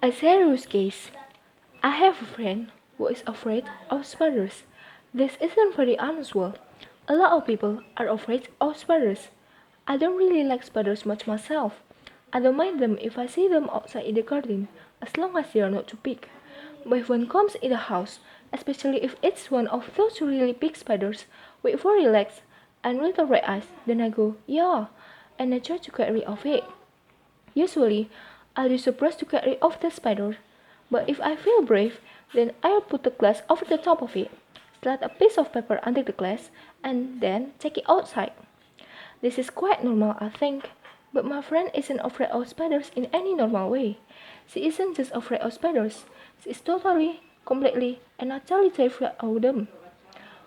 A serious case. I have a friend who is afraid of spiders. This isn't very unusual. A lot of people are afraid of spiders. I don't really like spiders much myself. I don't mind them if I see them outside in the garden, as long as they are not too big. But if one comes in the house, especially if it's one of those really big spiders with furry legs and little red eyes, then I go, yeah, and I try to get rid of it. Usually, I'll be surprised to get rid of the spider, but if I feel brave, then I'll put the glass over the top of it, slide a piece of paper under the glass, and then take it outside. This is quite normal, I think, but my friend isn't afraid of spiders in any normal way. She isn't just afraid of spiders, she is totally, completely, and utterly terrified of them.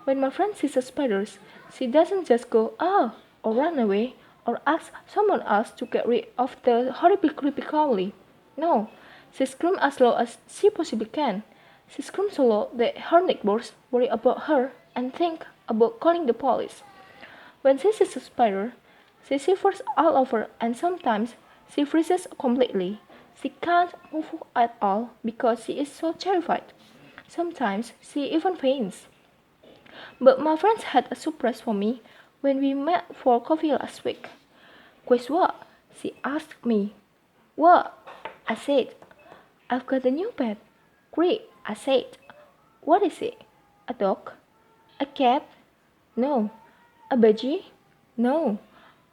When my friend sees a spider, she doesn't just go, ah, or run away, or ask someone else to get rid of the horrible creepy crawly. No, she screams as loud as she possibly can. She screams so loud that her neighbors worry about her and think about calling the police. When she sees a spider, she shivers all over and sometimes she freezes completely. She can't move at all because she is so terrified. Sometimes she even faints. But my friends had a surprise for me when we met for coffee last week. Guess what? She asked me. What? I said. I've got a new pet. Great, I said. What is it? A dog? A cat? No. A budgie? No.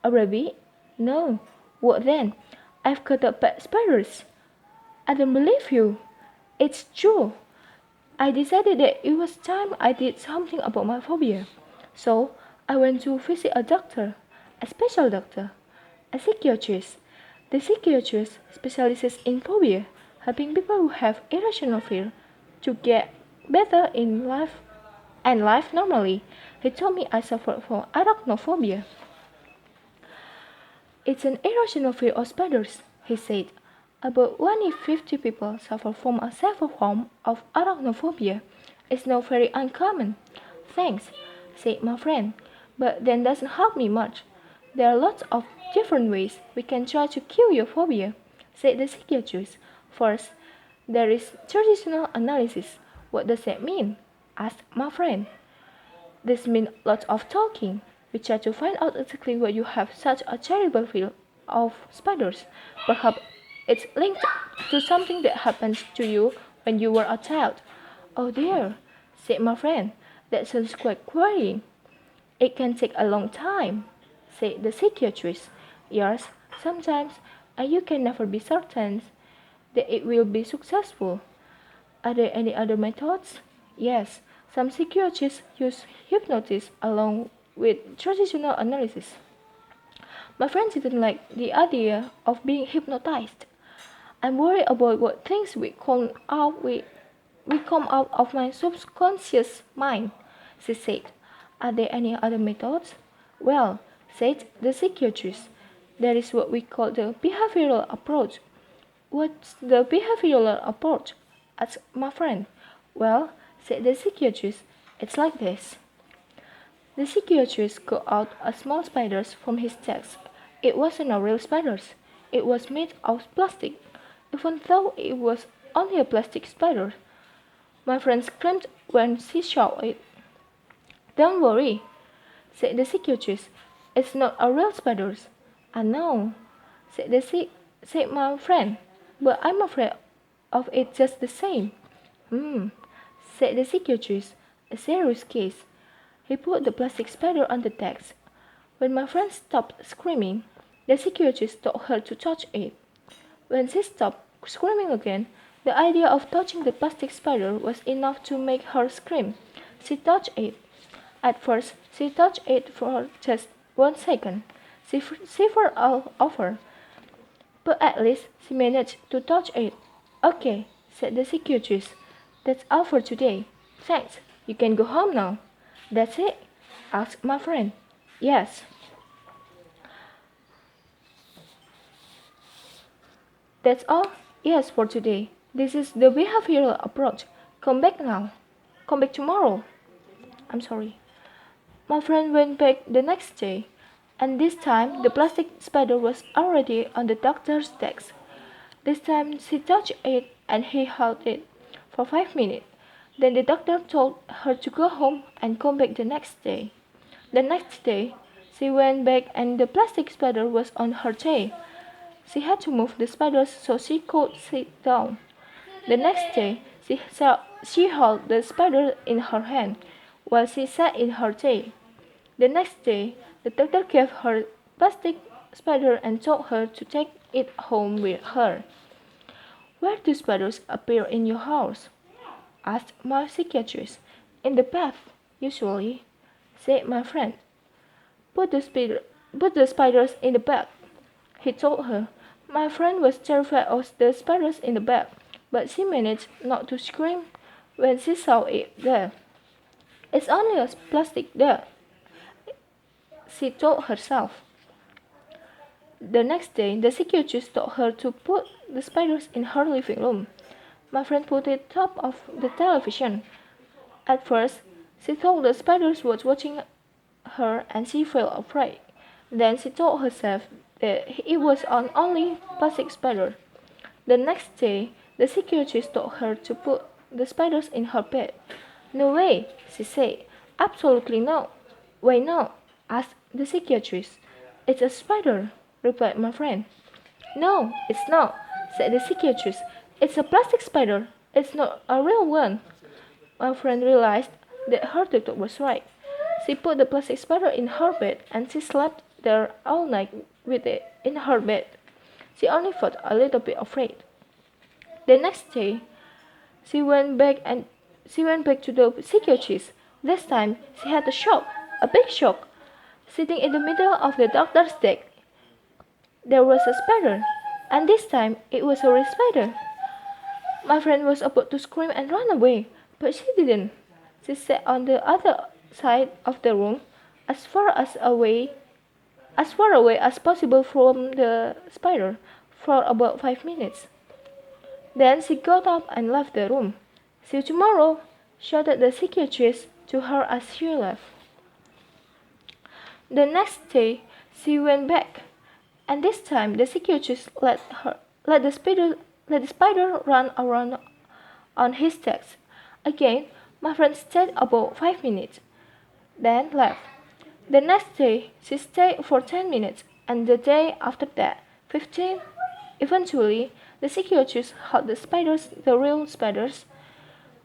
A rabbit? No. What then? I've got a pet spiders. I don't believe you. It's true. I decided that it was time I did something about my phobia. So I went to visit a doctor, a special doctor, a psychiatrist. The psychiatrist specializes in phobia, helping people who have irrational fear to get better in life and life normally. He told me I suffered from arachnophobia. It's an irrational fear of spiders, he said. About 1 in 50 people suffer from a severe form of arachnophobia. It's not very uncommon. Thanks, said my friend, but that doesn't help me much. There are lots of different ways we can try to cure your phobia, said the psychiatrist. First, there is traditional analysis. What does that mean? Asked my friend. This means lots of talking. We try to find out exactly why you have such a terrible fear of spiders. Perhaps it's linked to something that happened to you when you were a child. Oh dear, said my friend. That sounds quite worrying. It can take a long time, said the psychiatrist. Yes, sometimes, and you can never be certain that it will be successful. Are there any other methods? Yes, some psychiatrists use hypnosis along with traditional analysis. My friend didn't like the idea of being hypnotized. I'm worried about what things will come out of my subconscious mind, she said. Are there any other methods? Well, said the psychiatrist, there is what we call the behavioral approach. What's the behavioral approach? Asked my friend. Well, said the psychiatrist, it's like this. The psychiatrist got out a small spider from his desk. It wasn't a real spider. It was made of plastic. Even though it was only a plastic spider, my friend screamed when she saw it. Don't worry, said the psychiatrist. It's not a real spider. I know, said my friend, but I'm afraid of it just the same. Said the psychiatrist. A serious case. He put the plastic spider on the desk. When my friend stopped screaming, the psychiatrist told her to touch it. When she stopped screaming again, the idea of touching the plastic spider was enough to make her scream. She touched it. At first, she touched it for just 1 second. She shivered all over, but at least she managed to touch it. Okay, said the psychiatrist. That's all for today. Thanks. You can go home now. That's it? Asked my friend. Yes. That's all? Yes, for today. This is the behavioral approach. Come back now. Come back tomorrow. I'm sorry. My friend went back the next day, and this time the plastic spider was already on the doctor's desk. This time she touched it and he held it for 5 minutes. Then the doctor told her to go home and come back the next day. The next day, she went back and the plastic spider was on her chair. She had to move the spiders so she could sit down. The next day, she held the spider in her hand while she sat in her chair. The next day, the doctor gave her plastic spider and told her to take it home with her. "Where do spiders appear in your house?" asked my psychiatrist. "In the bath, usually," said my friend. Put the spiders in the bag," he told her. My friend was terrified of the spiders in the bag, but she managed not to scream when she saw it there. "It's only a plastic there," she told herself. The next day, the psychiatrist told her to put the spiders in her living room. My friend put it top of the television. At first, she thought the spiders was watching her and she felt afraid. Then she told herself that it was an only plastic spider. The next day, the psychiatrist told her to put the spiders in her bed. "No way," she said. "Absolutely no." "Why not?" asked the psychiatrist. "It's a spider," replied my friend. "No, it's not," said the psychiatrist. "It's a plastic spider. It's not a real one." My friend realized that her doctor was right. She put the plastic spider in her bed and she slept there all night with it in her bed. She only felt a little bit afraid. The next day, she went back to the psychiatrist. This time, she had a big shock. Sitting in the middle of the doctor's desk, there was a spider, and this time it was a real spider. My friend was about to scream and run away, but she didn't. She sat on the other side of the room, as far away as possible from the spider, for about 5 minutes. Then she got up and left the room. "See you tomorrow," shouted the psychiatrist to her as she left. The next day, she went back, and this time the psychiatrist let the spider run around on his desk. Again, my friend stayed about 5 minutes, then left. The next day, she stayed for 10 minutes, and the day after that, 15. Eventually, the psychiatrist held the real spiders,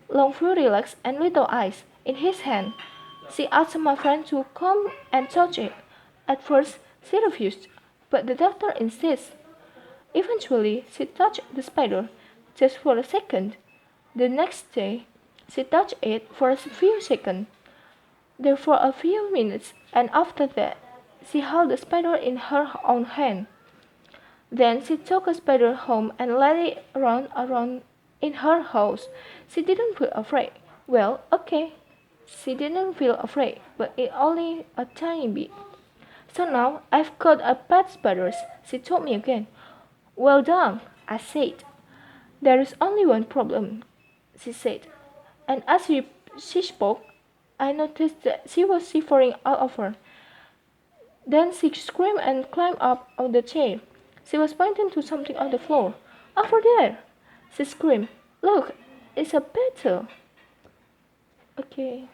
long furry legs and little eyes, in his hand. She asked my friend to come and touch it. At first, she refused, but the doctor insisted. Eventually, she touched the spider, just for a second. The next day, she touched it for a few seconds, then for a few minutes, and after that, she held the spider in her own hand. Then she took a spider home and let it run around in her house. She didn't feel afraid. Well, okay. She didn't feel afraid, but it only a tiny bit. "So now I've got a pet spider," she told me again. "Well done," I said. "There is only one problem," she said. And as she spoke, I noticed that she was shivering all over. Then she screamed and climbed up on the chair. She was pointing to something on the floor. "Over there!" she screamed. "Look, it's a beetle." Okay.